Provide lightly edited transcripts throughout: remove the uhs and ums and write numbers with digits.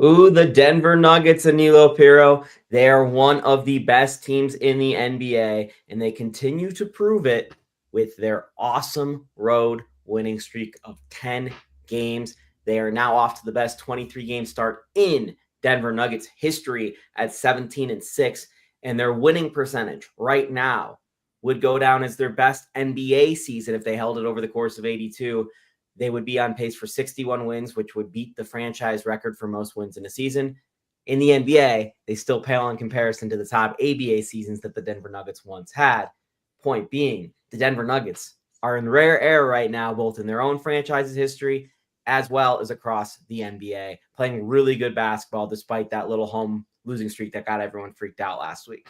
Ooh, the Denver Nuggets, Anilo Piro. They are one of the best teams in the NBA, and they continue to prove it with their awesome road winning streak of 10 games. They are now off to the best 23 game start in Denver Nuggets history at 17-6, and their winning percentage right now would go down as their best NBA season if they held it over the course of 82. They would be on pace for 61 wins, which would beat the franchise record for most wins in a season. In the NBA, they still pale in comparison to the top ABA seasons that the Denver Nuggets once had. Point being, the Denver Nuggets are in rare air right now, both in their own franchise's history as well as across the NBA, playing really good basketball despite that little home losing streak that got everyone freaked out last week.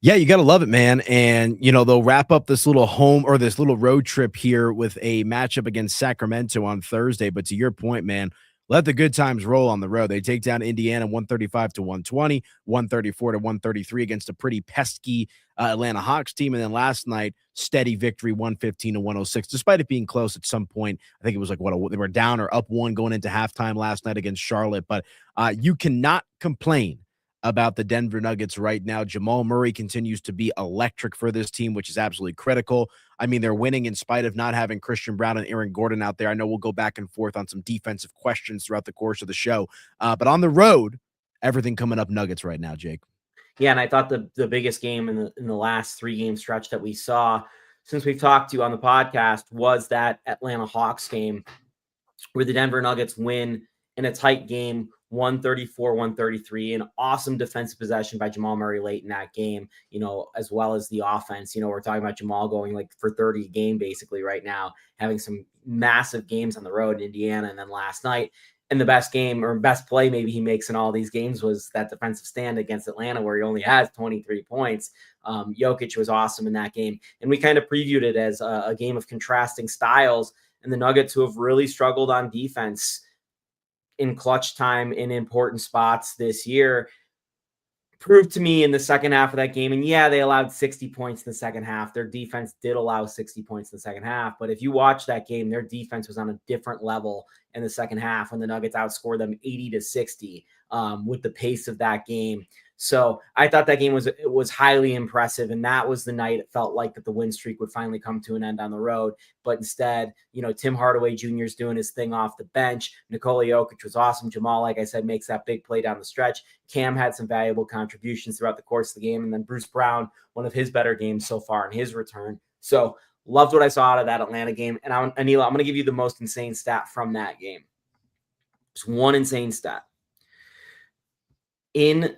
Yeah, you got to love it, man. And, they'll wrap up this little home or this little road trip here with a matchup against Sacramento on Thursday. But to your point, man, let the good times roll on the road. They take down Indiana 135-120, 134-133 against a pretty pesky Atlanta Hawks team. And then last night, steady victory 115-106, despite it being close at some point. I think it was like they were down or up one going into halftime last night against Charlotte. But you cannot complain about the Denver Nuggets right now. Jamal Murray continues to be electric for this team, which is absolutely critical. I mean, they're winning in spite of not having Christian Brown and Aaron Gordon out there. I know we'll go back and forth on some defensive questions throughout the course of the show. But on the road, everything coming up Nuggets right now, Jake. Yeah, and I thought the biggest game in the last 3-game stretch that we saw since we've talked to you on the podcast was that Atlanta Hawks game where the Denver Nuggets win in a tight game, 134-133, an awesome defensive possession by Jamal Murray late in that game, as well as the offense. We're talking about Jamal going like for 30 a game basically right now, having some massive games on the road in Indiana. And then last night, and the best game or best play maybe he makes in all these games was that defensive stand against Atlanta where he only has 23 points. Jokic was awesome in that game. And we kind of previewed it as a game of contrasting styles, and the Nuggets, who have really struggled on defense in clutch time in important spots this year, proved to me in the second half of that game. And yeah, they allowed 60 points in the second half. Their defense did allow 60 points in the second half. But if you watch that game, their defense was on a different level in the second half when the Nuggets outscored them 80-60 with the pace of that game. So I thought that game was highly impressive, and that was the night it felt like that the win streak would finally come to an end on the road. But instead, Tim Hardaway Jr. is doing his thing off the bench. Nikola Jokic was awesome. Jamal, like I said, makes that big play down the stretch. Cam had some valuable contributions throughout the course of the game, and then Bruce Brown, one of his better games so far in his return. So loved what I saw out of that Atlanta game. And Anila, I'm going to give you the most insane stat from that game. Just one insane stat. In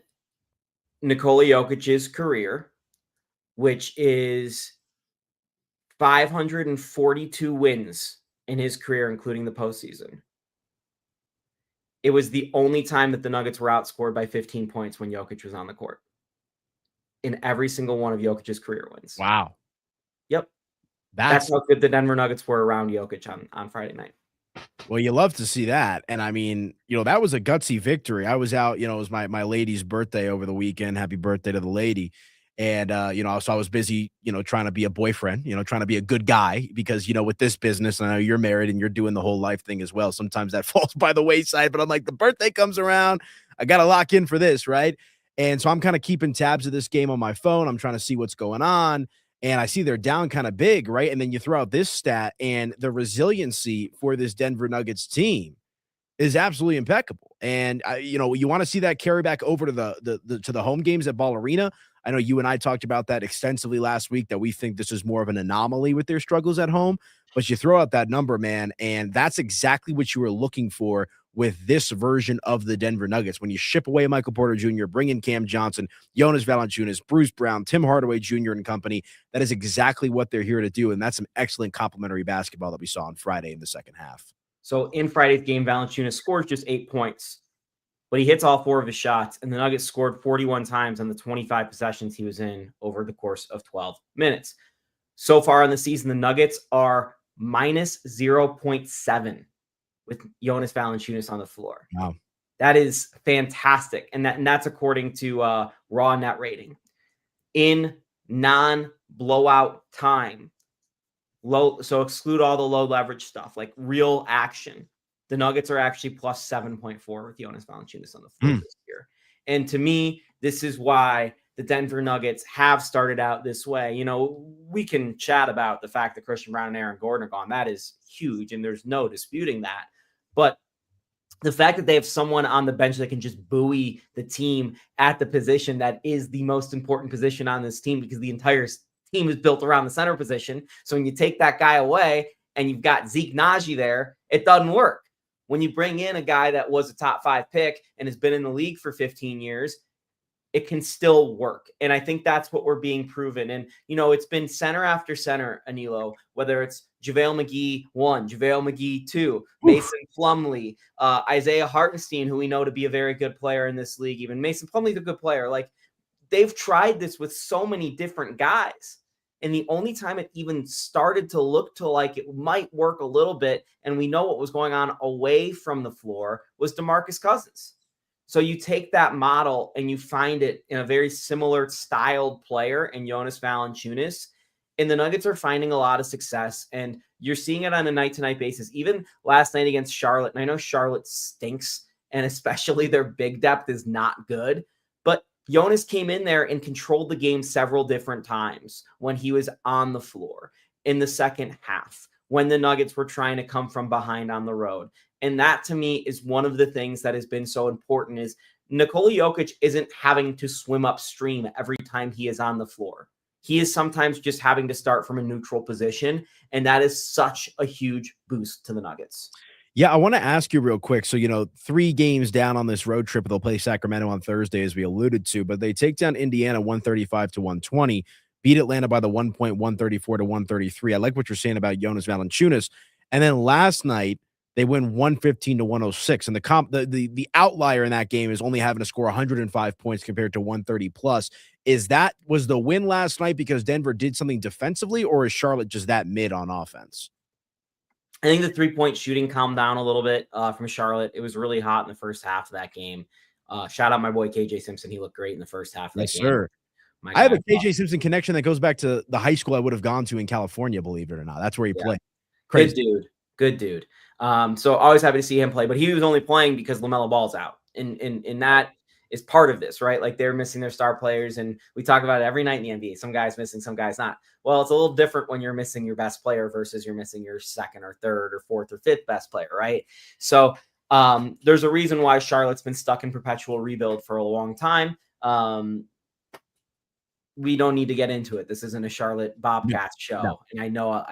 Nikola Jokic's career, which is 542 wins in his career, including the postseason. It was the only time that the Nuggets were outscored by 15 points when Jokic was on the court in every single one of Jokic's career wins. Wow. Yep. That's how good the Denver Nuggets were around Jokic on Friday night. Well, you love to see that. And I mean, that was a gutsy victory. I was out, it was my lady's birthday over the weekend. Happy birthday to the lady. And, so I was busy, trying to be a boyfriend, trying to be a good guy because, with this business, I know you're married and you're doing the whole life thing as well. Sometimes that falls by the wayside, but I'm like, the birthday comes around. I got to lock in for this. Right. And so I'm kind of keeping tabs of this game on my phone. I'm trying to see what's going on. And I see they're down kind of big, right? And then you throw out this stat, and the resiliency for this Denver Nuggets team is absolutely impeccable. And you want to see that carry back over to the home games at Ball Arena. I know you and I talked about that extensively last week, that we think this is more of an anomaly with their struggles at home. But you throw out that number, man, and that's exactly what you were looking for with this version of the Denver Nuggets. When you ship away Michael Porter Jr., bring in Cam Johnson, Jonas Valanciunas, Bruce Brown, Tim Hardaway Jr. and company, that is exactly what they're here to do. And that's some excellent complimentary basketball that we saw on Friday in the second half. So in Friday's game, Valanciunas scores just 8 points, but he hits all 4 of his shots, and the Nuggets scored 41 times on the 25 possessions he was in over the course of 12 minutes. So far in the season, the Nuggets are minus 0.7 with Jonas Valanciunas on the floor. Wow. That is fantastic. And that's according to raw net rating. In non-blowout time, so exclude all the low leverage stuff, like real action. The Nuggets are actually plus 7.4 with Jonas Valanciunas on the floor this year. And to me, this is why the Denver Nuggets have started out this way. You know, we can chat about the fact that Christian Brown and Aaron Gordon are gone. That is huge, and there's no disputing that. But the fact that they have someone on the bench that can just buoy the team at the position that is the most important position on this team, because the entire team is built around the center position. So when you take that guy away and you've got Zeke Naji there, it doesn't work. When you bring in a guy that was a top 5 pick and has been in the league for 15 years, it can still work. And I think that's what we're being proven. And, you know, it's been center after center, Anilo, whether it's JaVale McGee 1, JaVale McGee 2, Mason Plumlee, Isaiah Hartenstein, who we know to be a very good player in this league. Even Mason Plumlee's a good player. Like, they've tried this with so many different guys. And the only time it even started to look to like it might work a little bit, and we know what was going on away from the floor, was DeMarcus Cousins. So you take that model and you find it in a very similar styled player in Jonas Valanciunas, and the Nuggets are finding a lot of success, and you're seeing it on a night-to-night basis. Even last night against Charlotte, and I know Charlotte stinks, and especially their big depth is not good, but Jonas came in there and controlled the game several different times when he was on the floor in the second half, when the Nuggets were trying to come from behind on the road. And that, to me, is one of the things that has been so important, is Nikola Jokic isn't having to swim upstream every time he is on the floor. He is sometimes just having to start from a neutral position, and that is such a huge boost to the Nuggets. Yeah, I want to ask you real quick. So, 3 games down on this road trip. They'll play Sacramento on Thursday, as we alluded to, but they take down Indiana 135-120, beat Atlanta by the 1 point, 134-133. I like what you're saying about Jonas Valanciunas. And then last night, they win 115-106. And the outlier in that game is only having to score 105 points compared to 130 plus. Was the win last night because Denver did something defensively, or is Charlotte just that mid on offense? I think the 3-point shooting calmed down a little bit from Charlotte. It was really hot in the first half of that game. Shout out my boy KJ Simpson. He looked great in the first half of that game. Sir. I have a KJ Simpson connection that goes back to the high school I would have gone to in California, believe it or not. That's where he played. Crazy. Good dude. So always happy to see him play, but he was only playing because LaMelo Ball's out. And that is part of this, right? Like, they're missing their star players, and we talk about it every night in the NBA. Some guys missing, some guys not. Well, it's a little different when you're missing your best player versus you're missing your second or third or fourth or fifth best player, right? So there's a reason why Charlotte's been stuck in perpetual rebuild for a long time. We don't need to get into it. This isn't a Charlotte Bobcats show. No. And I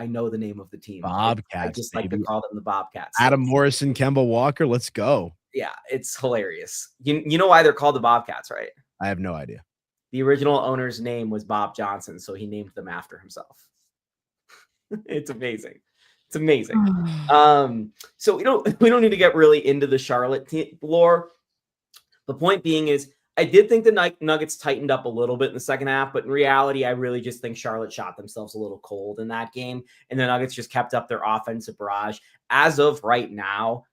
know the name of the team. Bobcats. I just like to call them the Bobcats. Adam Morrison, Kemba Walker. Let's go. Yeah, it's hilarious. You know why they're called the Bobcats, right? I have no idea. The original owner's name was Bob Johnson, so he named them after himself. It's amazing. It's amazing. So we don't need to get really into the Charlotte lore. The point being is, I did think the Nuggets tightened up a little bit in the second half, but in reality, I really just think Charlotte shot themselves a little cold in that game, and the Nuggets just kept up their offensive barrage. As of right now,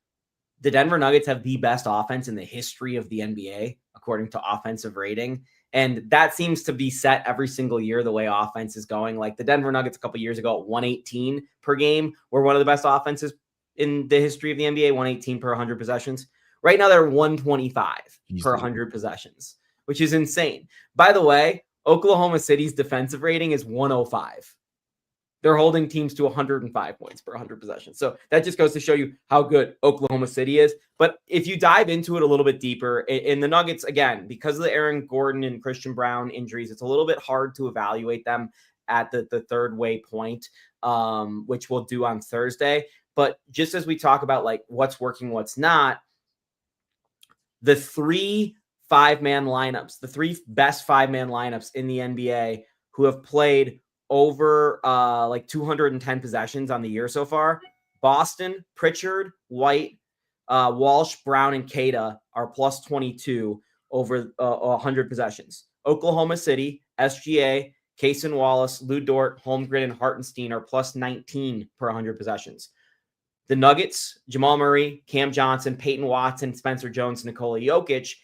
the Denver Nuggets have the best offense in the history of the NBA, according to offensive rating. And that seems to be set every single year, the way offense is going. Like, the Denver Nuggets a couple years ago at 118 per game were one of the best offenses in the history of the NBA, 118 per 100 possessions. Right now, they're 125 per 100 possessions, which is insane. By the way, Oklahoma City's defensive rating is 105. They're holding teams to 105 points per 100 possessions. So that just goes to show you how good Oklahoma City is. But if you dive into it a little bit deeper, in the Nuggets, again, because of the Aaron Gordon and Christian Brown injuries, it's a little bit hard to evaluate them at the third way point, which we'll do on Thursday. But just as we talk about like what's working, what's not, the 3 5-man lineups, the 3 best 5-man lineups in the NBA who have played over like 210 possessions on the year so far, Boston, Pritchard, White, Walsh, Brown, and Keita are plus 22 over 100 possessions. Oklahoma City, SGA, Kaysen Wallace, Lou Dort, Holmgren, and Hartenstein are plus 19 per 100 possessions. The Nuggets, Jamal Murray, Cam Johnson, Peyton Watson, Spencer Jones, Nikola Jokic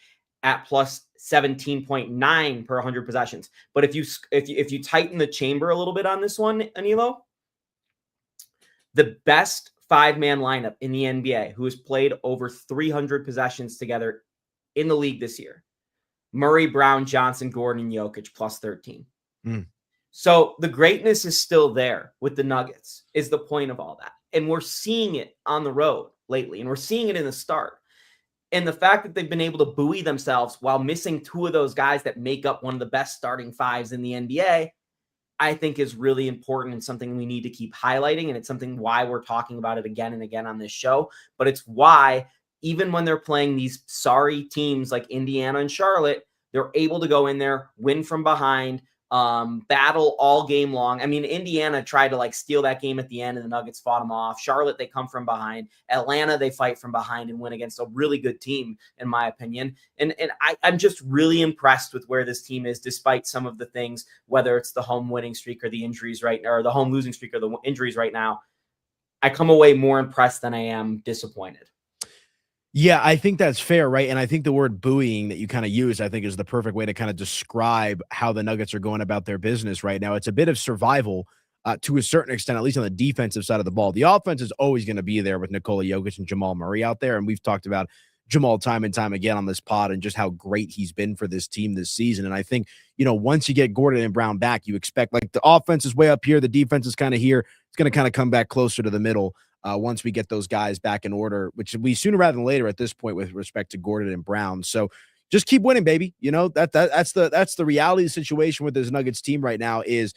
at plus 17.9 per 100 possessions. But if you tighten the chamber a little bit on this one, Anilo, the best five-man lineup in the NBA who has played over 300 possessions together in the league this year. Murray, Brown, Johnson, Gordon, and Jokic plus 13. So the greatness is still there with the Nuggets, is the point of all that. And we're seeing it on the road lately, and we're seeing it in the start. And the fact that they've been able to buoy themselves while missing two of those guys that make up one of the best starting fives in the NBA, I think is really important and something we need to keep highlighting. And it's something why we're talking about it again and again on this show. But it's why, even when they're playing these sorry teams like Indiana and Charlotte, they're able to go in there, win from behind, battle all game long. I mean, Indiana tried to steal that game at the end and the Nuggets fought them off. Charlotte, they come from behind. Atlanta, they fight from behind and win against a really good team, in my opinion. And I'm just really impressed with where this team is, despite some of the things, whether it's the home winning streak or the injuries right now, or the home losing streak or the injuries right now. I come away more impressed than I am disappointed. Yeah, I think that's fair, right? And I think the word buoying that you kind of use, I think, is the perfect way to kind of describe how the Nuggets are going about their business right now. It's a bit of survival to a certain extent, at least on the defensive side of the ball. The offense is always going to be there with Nikola Jokic and Jamal Murray out there. And we've talked about Jamal time and time again on this pod and just how great he's been for this team this season. And I think, once you get Gordon and Brown back, you expect the offense is way up here. The defense is kind of here. It's going to kind of come back closer to the middle. Once we get those guys back in order, which will be sooner rather than later at this point with respect to Gordon and Brown. So just keep winning, baby. That's the reality of the situation with this Nuggets team right now is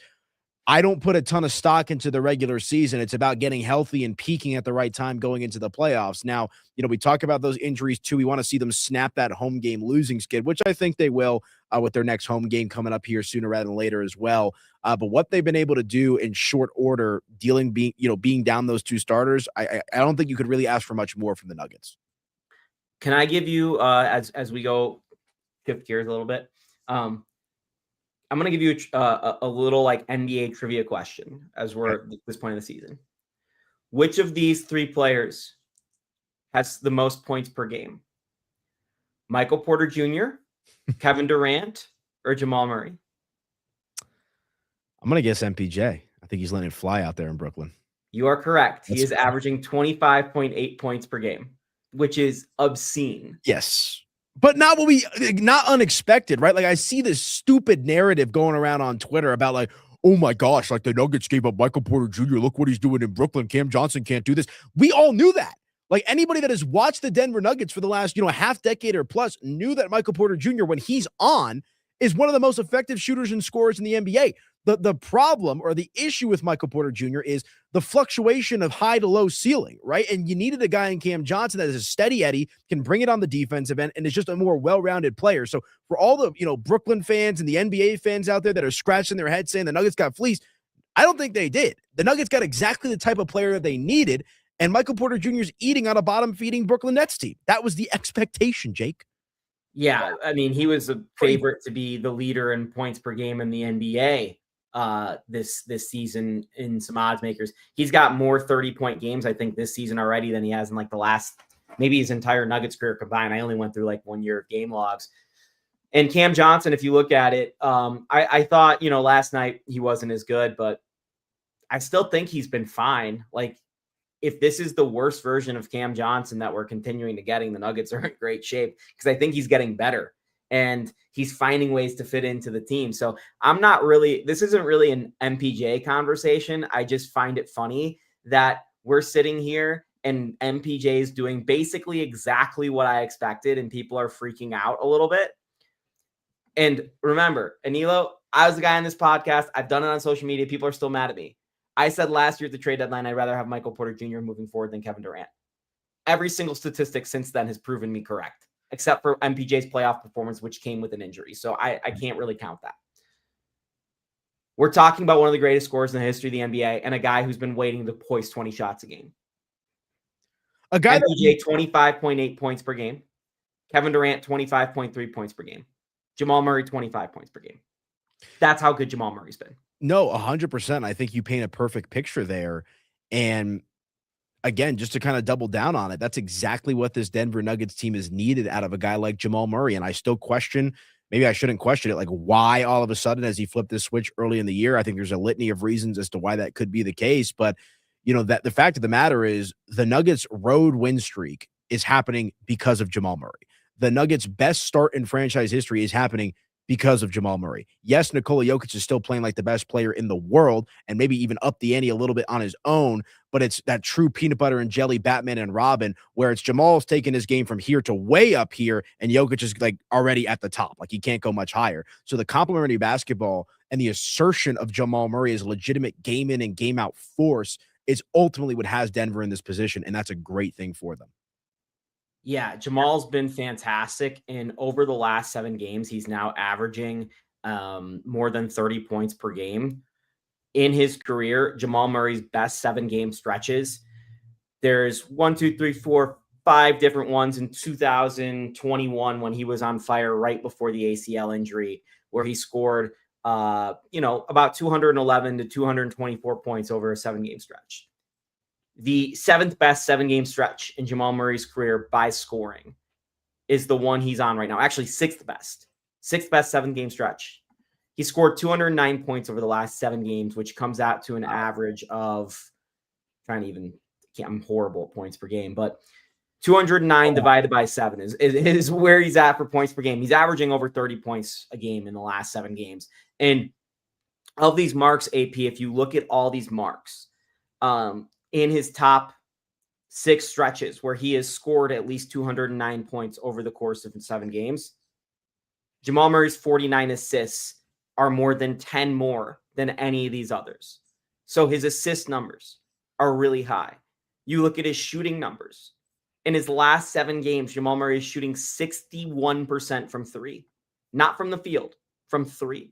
I don't put a ton of stock into the regular season. It's about getting healthy and peaking at the right time going into the playoffs. Now, we talk about those injuries too. We want to see them snap that home game losing skid, which I think they will with their next home game coming up here sooner rather than later as well. But what they've been able to do in short order, being down those two starters, I don't think you could really ask for much more from the Nuggets. Can I give you, as we go shift gears a little bit, I'm going to give you a little NBA trivia question as we're at this point of the season. Which of these three players has the most points per game? Michael Porter Jr., Kevin Durant, or Jamal Murray? I'm going to guess MPJ. I think he's letting it fly out there in Brooklyn. You are correct. He is averaging 25.8 points per game, which is obscene. Yes. But not unexpected, right? I see this stupid narrative going around on Twitter about oh my gosh, the Nuggets gave up Michael Porter Jr. Look what he's doing in Brooklyn. Cam Johnson can't do this. We all knew that. Anybody that has watched the Denver Nuggets for the last, half decade or plus knew that Michael Porter Jr., when he's on, is one of the most effective shooters and scorers in the NBA. The problem or the issue with Michael Porter Jr. is the fluctuation of high to low ceiling, right? And you needed a guy in Cam Johnson that is a steady Eddie, can bring it on the defensive end, and is just a more well-rounded player. So for all the, Brooklyn fans and the NBA fans out there that are scratching their heads saying the Nuggets got fleeced, I don't think they did. The Nuggets got exactly the type of player that they needed, and Michael Porter Jr. is eating on a bottom-feeding Brooklyn Nets team. That was the expectation, Jake. Yeah, I mean, he was a favorite to be the leader in points per game in the NBA this season in some odds makers. He's got more 30-point games, I think, this season already than he has in the last, maybe his entire Nuggets career combined. I only went through 1 year of game logs. And Cam Johnson, if you look at it, I thought, last night he wasn't as good, but I still think he's been fine. If this is the worst version of Cam Johnson that we're continuing to getting, the Nuggets are in great shape because I think he's getting better and he's finding ways to fit into the team. So this isn't really an MPJ conversation. I just find it funny that we're sitting here and MPJ is doing basically exactly what I expected and people are freaking out a little bit. And remember, Anilo, I was the guy on this podcast. I've done it on social media. People are still mad at me. I said last year at the trade deadline, I'd rather have Michael Porter Jr. moving forward than Kevin Durant. Every single statistic since then has proven me correct, except for MPJ's playoff performance, which came with an injury. So I can't really count that. We're talking about one of the greatest scorers in the history of the NBA and a guy who's been waiting to hoist 20 shots a game. A guy MPJ, 25.8 points per game. Kevin Durant, 25.3 points per game. Jamal Murray, 25 points per game. That's how good Jamal Murray's been. No, 100%. I think you paint a perfect picture there. And again, just to kind of double down on it, that's exactly what this Denver Nuggets team is needed out of a guy like Jamal Murray. And I still question, maybe I shouldn't question it, why all of a sudden has he flipped this switch early in the year? I think there's a litany of reasons as to why that could be the case. But, that the fact of the matter is the Nuggets road win streak is happening because of Jamal Murray. The Nuggets best start in franchise history is happening because of Jamal Murray. Yes, Nikola Jokic is still playing like the best player in the world and maybe even up the ante a little bit on his own, but it's that true peanut butter and jelly Batman and Robin where it's Jamal's taking his game from here to way up here and Jokic is like already at the top. Like he can't go much higher. So the complementary basketball and the assertion of Jamal Murray as a legitimate game in and game out force is ultimately what has Denver in this position, and that's a great thing for them. Yeah, Jamal's been fantastic. And over the last 7 games, he's now averaging more than 30 points per game. In his career, Jamal Murray's best 7-game stretches, there's 1, 2, 3, 4, 5 different ones in 2021 when he was on fire right before the ACL injury, where he scored, about 211 to 224 points over a 7-game stretch. The 7th best 7-game stretch in Jamal Murray's career by scoring is the one he's on right now. Actually, 6th best 7-game stretch. He scored 209 points over the last 7 games, which comes out to an average of I'm horrible at points per game, but 209 divided by 7 is where he's at for points per game. He's averaging over 30 points a game in the last 7 games. And of these marks, AP, if you look at all these marks, in his top 6 stretches where he has scored at least 209 points over the course of 7 games, Jamal Murray's 49 assists are more than 10 more than any of these others. So his assist numbers are really high. You look at his shooting numbers. In his last 7 games, Jamal Murray is shooting 61% from 3. Not from the field, from 3.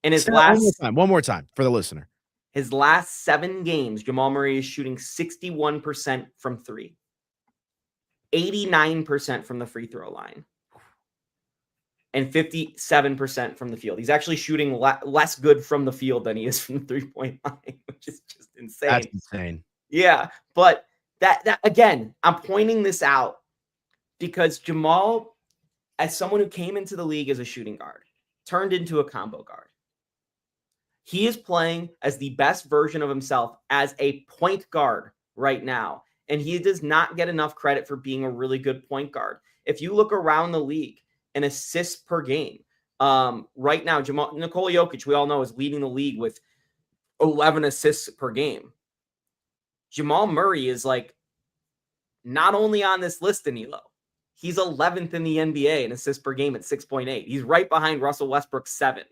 In his one more time for the listener. His last 7 games, Jamal Murray is shooting 61% from 3, 89% from the free throw line, and 57% from the field. He's actually shooting less good from the field than he is from the 3-point line, which is just insane. That's insane. Yeah, but that again, I'm pointing this out because Jamal, as someone who came into the league as a shooting guard, turned into a combo guard. He is playing as the best version of himself as a point guard right now. And he does not get enough credit for being a really good point guard. If you look around the league in assists per game, right now, Nikola Jokic, we all know, is leading the league with 11 assists per game. Jamal Murray is like not only on this list, Danilo, he's 11th in the NBA in assists per game at 6.8. He's right behind Russell Westbrook's 7.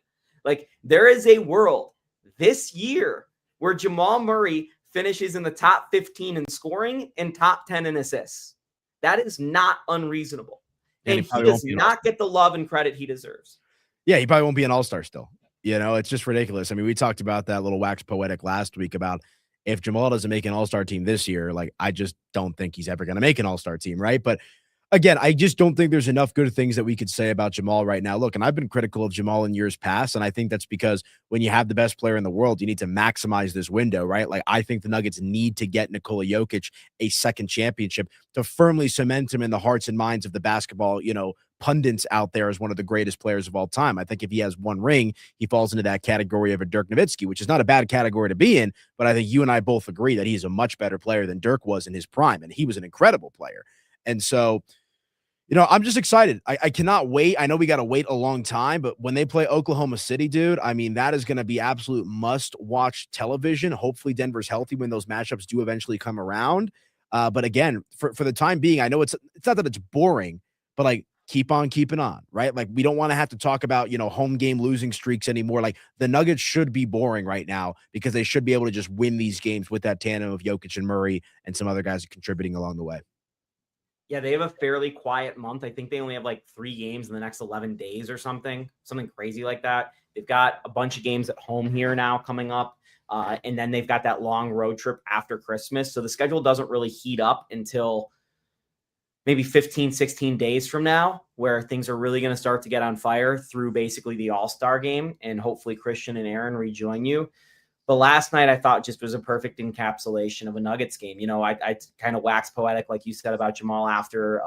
Like, there is a world this year where Jamal Murray finishes in the top 15 in scoring and top 10 in assists. That is not unreasonable. And he does not get the love and credit he deserves. Yeah, he probably won't be an all-star still. It's just ridiculous. I mean, we talked about that little wax poetic last week about if Jamal doesn't make an all-star team this year, like, I just don't think he's ever going to make an all-star team, right? But again, I just don't think there's enough good things that we could say about Jamal right now. Look, and I've been critical of Jamal in years past, and I think that's because when you have the best player in the world, you need to maximize this window, right? Like, I think the Nuggets need to get Nikola Jokic a second championship to firmly cement him in the hearts and minds of the basketball, pundits out there as one of the greatest players of all time. I think if he has 1 ring, he falls into that category of a Dirk Nowitzki, which is not a bad category to be in, but I think you and I both agree that he's a much better player than Dirk was in his prime, and he was an incredible player. And so, I'm just excited. I cannot wait. I know we got to wait a long time, but when they play Oklahoma City, dude, I mean, that is going to be absolute must-watch television. Hopefully Denver's healthy when those matchups do eventually come around. But again, for the time being, I know it's not that it's boring, but like, keep on keeping on, right? Like, we don't want to have to talk about, home game losing streaks anymore. Like, the Nuggets should be boring right now because they should be able to just win these games with that tandem of Jokic and Murray and some other guys contributing along the way. Yeah, they have a fairly quiet month. I think they only have like 3 games in the next 11 days or something crazy like that. They've got a bunch of games at home here now coming up. And then they've got that long road trip after Christmas. So the schedule doesn't really heat up until maybe 15, 16 days from now, where things are really going to start to get on fire through basically the All-Star game. And hopefully Christian and Aaron rejoin you. But last night I thought just was a perfect encapsulation of a Nuggets game. I kind of waxed poetic, like you said, about Jamal after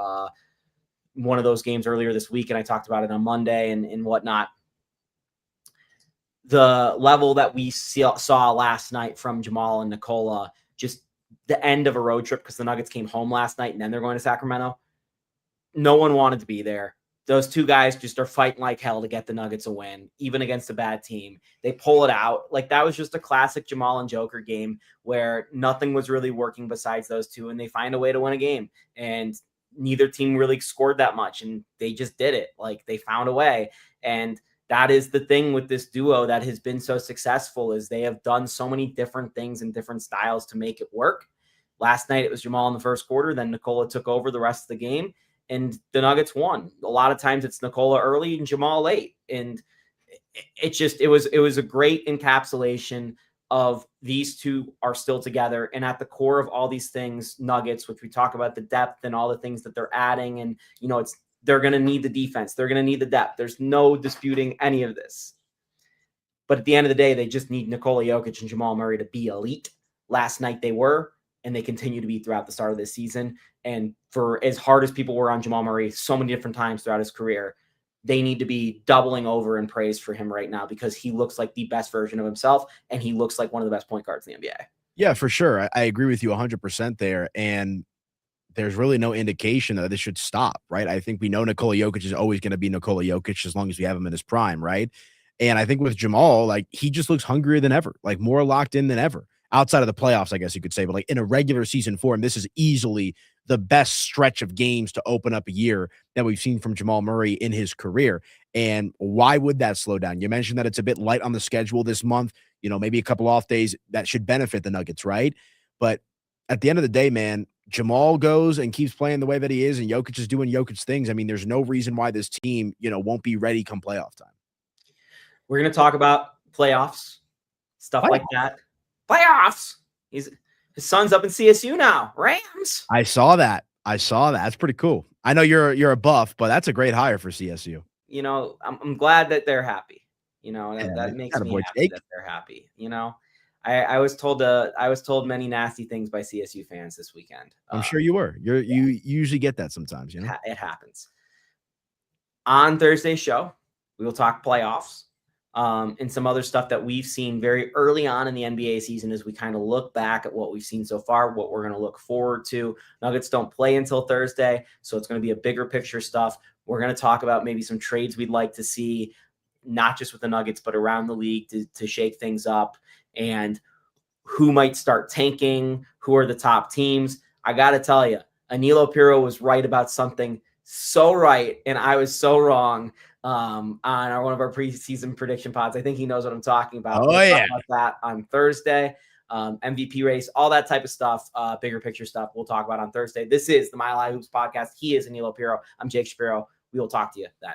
one of those games earlier this week, and I talked about it on Monday and whatnot. The level that we saw last night from Jamal and Nikola the end of a road trip because the Nuggets came home last night and then they're going to Sacramento. No one wanted to be there. Those two guys just are fighting like hell to get the Nuggets a win, even against a bad team. They pull it out. Like, that was just a classic Jamal and Joker game where nothing was really working besides those two, and they find a way to win a game. And neither team really scored that much, and they just did it. Like, they found a way. And that is the thing with this duo that has been so successful, is they have done so many different things and different styles to make it work. Last night, it was Jamal in the first quarter. Then Nikola took over the rest of the game, and the Nuggets won. A lot of times it's Nikola early and Jamal late. And it was a great encapsulation of these two are still together. And at the core of all these things, Nuggets, which we talk about the depth and all the things that they're adding. And, they're going to need the defense. They're going to need the depth. There's no disputing any of this. But at the end of the day, they just need Nikola Jokic and Jamal Murray to be elite. Last night they were, and they continue to be throughout the start of this season. And for as hard as people were on Jamal Murray so many different times throughout his career, they need to be doubling over in praise for him right now, because he looks like the best version of himself, and he looks like one of the best point guards in the NBA. Yeah, for sure. I agree with you 100% there. And there's really no indication that this should stop, right? I think we know Nikola Jokic is always going to be Nikola Jokic as long as we have him in his prime, right? And I think with Jamal, like, he just looks hungrier than ever, like more locked in than ever. Outside of the playoffs, I guess you could say, but like in a regular season form, this is easily the best stretch of games to open up a year that we've seen from Jamal Murray in his career. And why would that slow down? You mentioned that it's a bit light on the schedule this month, maybe a couple off days that should benefit the Nuggets, right? But at the end of the day, man, Jamal goes and keeps playing the way that he is, and Jokic is doing Jokic things. I mean, there's no reason why this team, won't be ready come playoff time. We're going to talk about playoffs, stuff like that. Playoffs. His son's up in CSU now. Rams. I saw that. That's pretty cool. I know you're a buff, but that's a great hire for CSU. I'm glad that they're happy. That makes me happy that they're happy. I was told many nasty things by CSU fans this weekend. I'm sure you were. You usually get that sometimes. It happens. On Thursday's show, we will talk playoffs. And some other stuff that we've seen very early on in the NBA season as we kind of look back at what we've seen so far, what we're going to look forward to. Nuggets don't play until Thursday, so it's going to be a bigger picture stuff. We're going to talk about maybe some trades we'd like to see, not just with the Nuggets, but around the league to shake things up, and who might start tanking, who are the top teams. I got to tell you, Anilo Piro was right about something so right, and I was so wrong. On one of our preseason prediction pods. I think he knows what I'm talking about. We'll talk about that on Thursday. MVP race, all that type of stuff, bigger picture stuff we'll talk about on Thursday. This is the Mile High Hoops podcast. He is Anilo Piro. I'm Jake Shapiro. We will talk to you then.